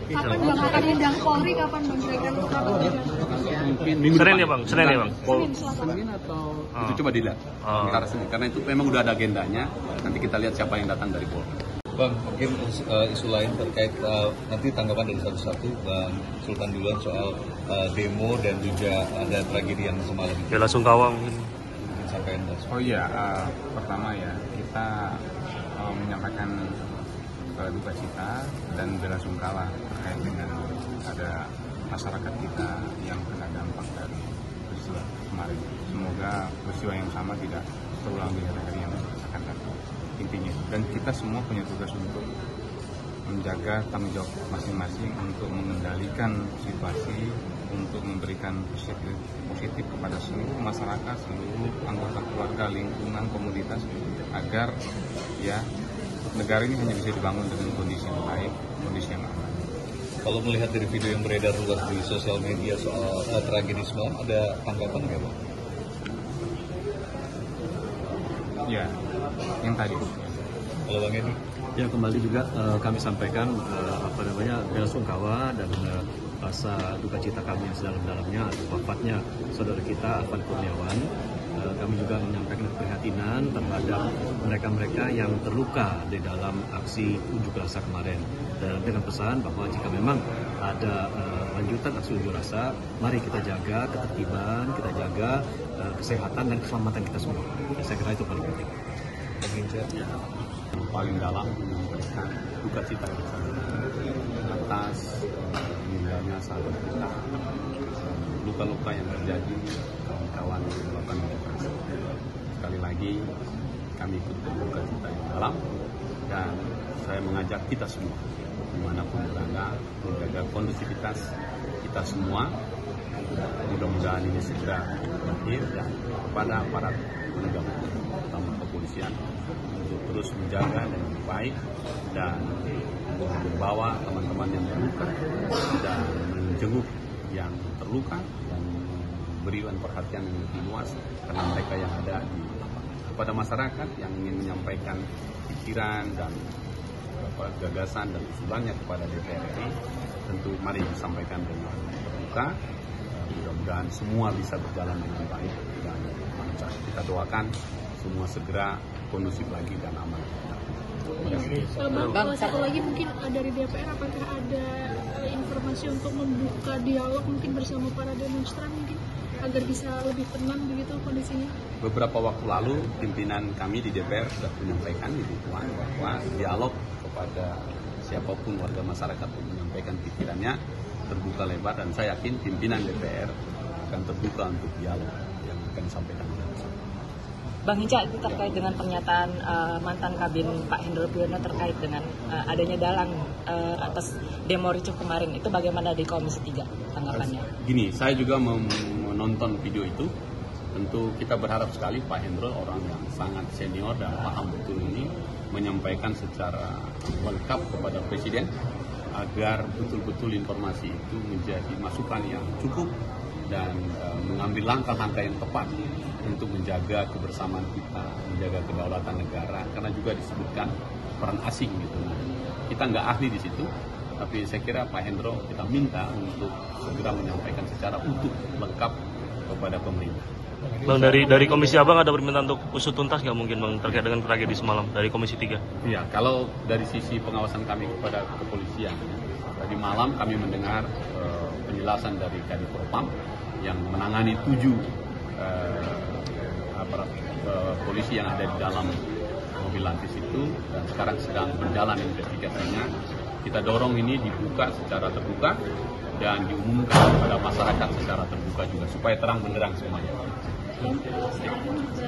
Kapan Bang akan undang Polri? Kapan Bang kira-kira untuk rapat kerja? Mungkin minggu Senin depan. ya Bang, Senin ya Bang. Senin atau itu coba dilihat. Karena itu memang udah ada agendanya. Nanti kita lihat siapa yang datang dari Polri. Bang, mungkin isu lain terkait nanti tanggapan dari satu-satu Bang Sultan duluan soal demo dan juga ada tragedi yang semalam itu. Bela sungkawa mungkin. Sampaikan Bang. Oh iya, pertama ya kita menyampaikan duka cita dan bela sungkawa terkait dengan ada masyarakat kita yang kena dampak dari peristiwa kemarin. Semoga peristiwa yang sama tidak terulang di hari-hari yang akan datang. Intinya, dan kita semua punya tugas untuk menjaga tanggung jawab masing-masing untuk mengendalikan situasi, untuk memberikan positif kepada seluruh masyarakat, seluruh anggota keluarga, lingkungan, komunitas, agar ya negara ini hanya bisa dibangun dengan kondisi yang baik, kondisi yang aman. Kalau melihat dari video yang beredar luas di sosial media soal tragedi semalam, ada tanggapan nggak Bang? Ya, yang tadi. Kalau Bang Edi? Ya, kembali juga kami sampaikan bela sungkawa dan rasa duka cita kami yang sedalam-dalamnya atas wafatnya saudara kita Afan Kurniawan. Kami juga menyampaikan keprihatinan terhadap mereka-mereka yang terluka di dalam aksi unjuk rasa kemarin, dan dengan pesan bahwa jika memang ada lanjutan aksi unjuk rasa, mari kita jaga ketertiban, kita jaga kesehatan dan keselamatan kita semua. Ya, saya kira itu paling penting. Yang paling dalam menyampaikan duka cita kita atas meninggalnya sahabat kita, luka-luka yang terjadi kawan-kawan yang melakukan unjuk rasa. Sekali lagi kami ikut berduka cita yang dalam, dan saya mengajak kita semua dimanapun berada menjaga kondusivitas kita semua. Mudah-mudahan ini segera berakhir, dan kepada aparat penegak hukum terutama kepolisian untuk terus menjaga dengan baik dan membawa teman-teman yang terluka dan menjenguk yang terluka dan memberikan perhatian yang lebih luas karena mereka yang ada di kepada masyarakat yang ingin menyampaikan pikiran dan gagasan dan usulannya kepada DPR RI, tentu mari disampaikan dengan terbuka. Mudah-mudahan semua bisa berjalan dengan baik dan lancar. Kita doakan semua segera kondusif lagi dan aman. Bang, satu lagi mungkin dari DPR, apakah ada informasi untuk membuka dialog mungkin bersama para demonstran mungkin agar bisa lebih tenang begitu kondisinya? Beberapa waktu lalu pimpinan kami di DPR sudah menyampaikan di Tuan bahwa dialog kepada siapapun warga masyarakat untuk menyampaikan pikirannya terbuka lebar, dan saya yakin pimpinan DPR akan terbuka untuk dialog yang akan disampaikan oleh masyarakat. Bang Hinca, itu terkait dengan pernyataan mantan Kabin Pak Hendro Priyono terkait dengan adanya dalang atas demo ricuh kemarin, itu bagaimana di Komisi 3 tanggapannya? Gini, saya juga menonton video itu. Tentu kita berharap sekali Pak Hendro, orang yang sangat senior dan paham betul ini, menyampaikan secara lengkap kepada Presiden agar betul-betul informasi itu menjadi masukan yang cukup dan mengambil langkah-langkah yang tepat untuk menjaga kebersamaan kita, menjaga kedaulatan negara, karena juga disebutkan peran asing gitu. Kita nggak ahli di situ, tapi saya kira Pak Hendro kita minta untuk segera menyampaikan secara utuh, lengkap kepada pemerintah. Bang, dari Komisi Abang ada permintaan untuk usut tuntas nggak mungkin Bang terkait dengan tragedi semalam dari Komisi 3? Iya, kalau dari sisi pengawasan kami kepada kepolisian, tadi malam kami mendengar penjelasan dari Kadif Propam yang menangani 7 aparat polisi yang ada di dalam mobil lantis itu, dan sekarang sedang berjalan investigasinya. Kita dorong ini dibuka secara terbuka dan diumumkan kepada masyarakat secara terbuka juga supaya terang benderang semuanya.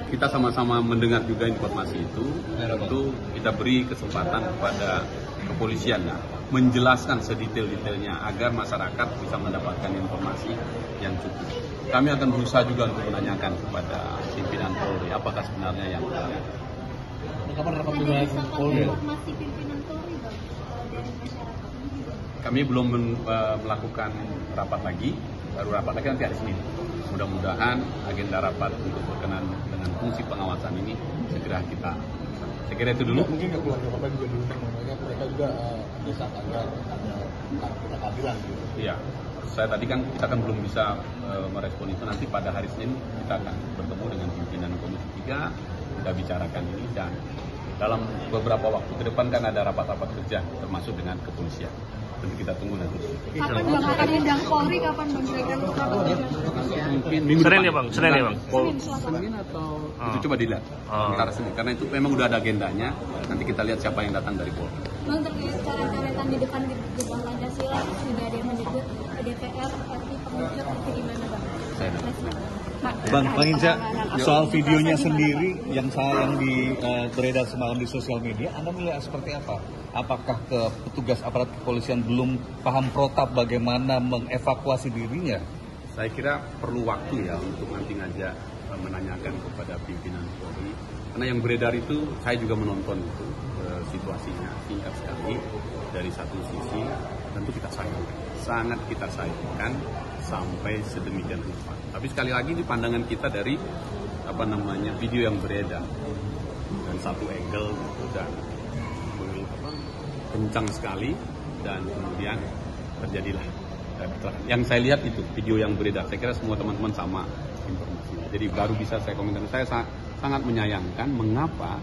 Kita sama-sama mendengar juga informasi itu, tentu kita beri kesempatan kepada kepolisian menjelaskan sedetail-detailnya agar masyarakat bisa mendapatkan informasi yang cukup. Kami akan berusaha juga untuk menanyakan kepada pimpinan Polri apakah sebenarnya yang terjadi. Kapan rapat dengan Polri? Informasi pimpinan Polri, Bang, dari masyarakat. Kami belum melakukan rapat lagi, baru rapat lagi nanti hari Senin. Mudah-mudahan agenda rapat untuk berkenan dengan fungsi pengawasan ini segera kita. Saya kira itu dulu. Mungkin keluarga Bapak juga diundang, mereka juga bisa agar keadilan gitu. Iya, kita kan belum bisa merespon itu. Nanti pada hari Senin kita akan bertemu dengan pimpinan Komisi 3, kita bicarakan ini, dan dalam beberapa waktu ke depan kan ada rapat-rapat kerja termasuk dengan kepolisian. Nanti kita tunggu nanti. Kapan Bang akan undang Polri? Kapan Bang kira-kira untuk rapat kerja? Senin ya Bang? Senin ya Bang? Senin atau itu coba dilihat antara Senin, karena itu memang udah ada agendanya. Nanti kita lihat siapa yang datang dari Polri. Bang, terkait coret-coretan di depan gerbang Pancasila juga ada yang menyebut DPR RI penggugat, itu gimana Bang? Bang Hinca, soal videonya sendiri yang beredar semalam di sosial media, Anda melihat seperti apa? Apakah petugas aparat kepolisian belum paham protap bagaimana mengevakuasi dirinya? Saya kira perlu waktu ya untuk nanti ngajak menanyakan kepada pimpinan Polri. Karena yang beredar itu, saya juga menonton itu situasinya singkat sekali. Dari satu sisi tentu kita sayangkan, sangat kita sayangkan sampai sedemikian rupa. Tapi sekali lagi ini pandangan kita dari video yang beredar dan satu angle gitu, dan kencang sekali, dan kemudian terjadilah kecelakaan. Yang saya lihat itu video yang beredar. Saya kira semua teman-teman sama informasinya. Jadi baru bisa saya komentar. Saya sangat menyayangkan mengapa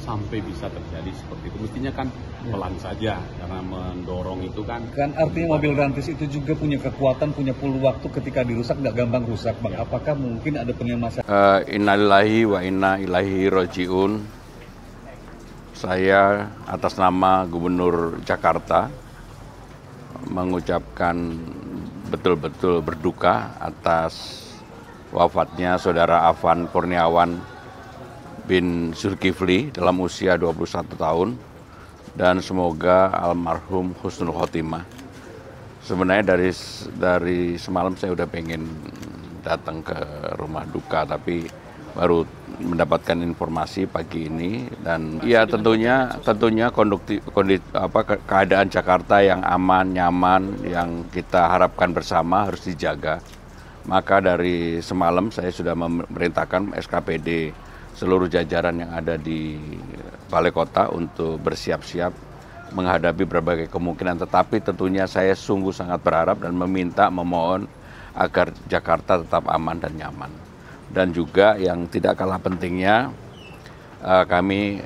sampai bisa terjadi seperti itu. Mestinya kan pelan saja, karena mendorong itu kan Artinya mobil rantis itu juga punya kekuatan, punya waktu ketika dirusak nggak gampang rusak, Bang. Apakah mungkin ada penyelesaian? Innalillahi wa inna ilaihi roji'un. Saya atas nama Gubernur Jakarta mengucapkan betul-betul berduka atas wafatnya Saudara Afan Kurniawan bin Zulkifli dalam usia 21 tahun, dan semoga almarhum husnul khotimah. Sebenarnya dari semalam saya udah pengen datang ke rumah duka, tapi baru mendapatkan informasi pagi ini, dan ya tentunya keadaan Jakarta yang aman, nyaman, yang kita harapkan bersama harus dijaga. Maka dari semalam saya sudah memerintahkan SKPD seluruh jajaran yang ada di Balai Kota untuk bersiap-siap menghadapi berbagai kemungkinan. Tetapi tentunya saya sungguh sangat berharap dan memohon agar Jakarta tetap aman dan nyaman. Dan juga yang tidak kalah pentingnya, kami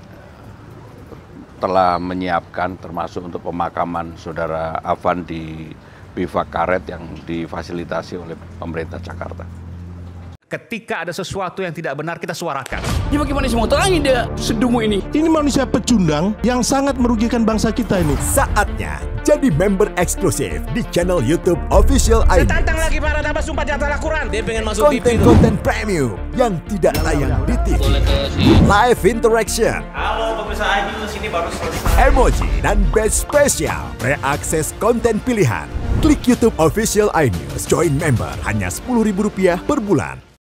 telah menyiapkan termasuk untuk pemakaman Saudara Afan di bivak karet yang difasilitasi oleh pemerintah Jakarta. Ketika ada sesuatu yang tidak benar, kita suarakan. Ya bagaimana semua terangin dia sedumu ini? Ini manusia pecundang yang sangat merugikan bangsa kita ini. Saatnya jadi member eksklusif di channel YouTube Official ID. Tantang lagi para nabas sumpah di antara Al-Quran. Dia pengen masuk TV. Konten premium yang tidak tayang di TV. Live interaction. Halo pemirsa ID, sini baru selesai. Emoji dan badge spesial. Reakses konten pilihan. Klik YouTube Official iNews, join member hanya Rp10.000 per bulan.